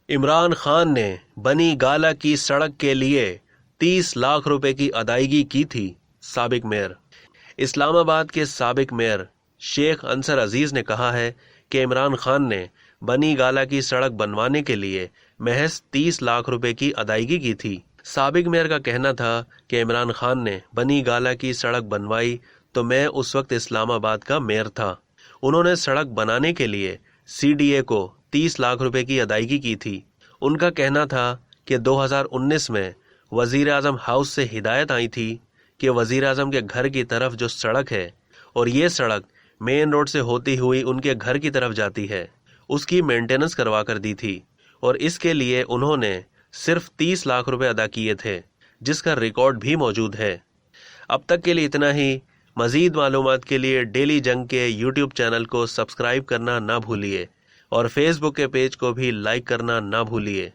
عمران خان نے بنی گالہ کی سڑک کے لیے 30 لاکھ روپے کی ادائیگی کی تھی۔ سابق میئر اسلام آباد کے سابق میئر شیخ انصر عزیز نے کہا ہے کہ عمران خان نے بنی گالہ کی سڑک بنوانے کے لیے محض 30 لاکھ روپے کی ادائیگی کی تھی۔ سابق میئر کا کہنا تھا کہ عمران خان نے بنی گالہ کی سڑک بنوائی تو میں اس وقت اسلام آباد کا میئر تھا۔ انہوں نے سڑک بنانے کے لیے CDA کو 30 لاکھ روپے کی ادائیگی کی تھی۔ ان کا کہنا تھا کہ 2019 میں وزیر اعظم ہاؤس سے ہدایت آئی تھی کہ وزیر اعظم کے گھر کی طرف جو سڑک ہے اور یہ سڑک مین روڈ سے ہوتی ہوئی ان کے گھر کی طرف جاتی ہے، اس کی مینٹیننس کروا کر دی تھی، اور اس کے لیے انہوں نے صرف 30 لاکھ روپے ادا کیے تھے، جس کا ریکارڈ بھی موجود ہے۔ اب تک کے لیے اتنا ہی۔ مزید معلومات کے لیے ڈیلی جنگ کے YouTube چینل کو سبسکرائب کرنا نہ بھولیے اور فیس بک کے پیج کو بھی لائک کرنا نہ بھولیے۔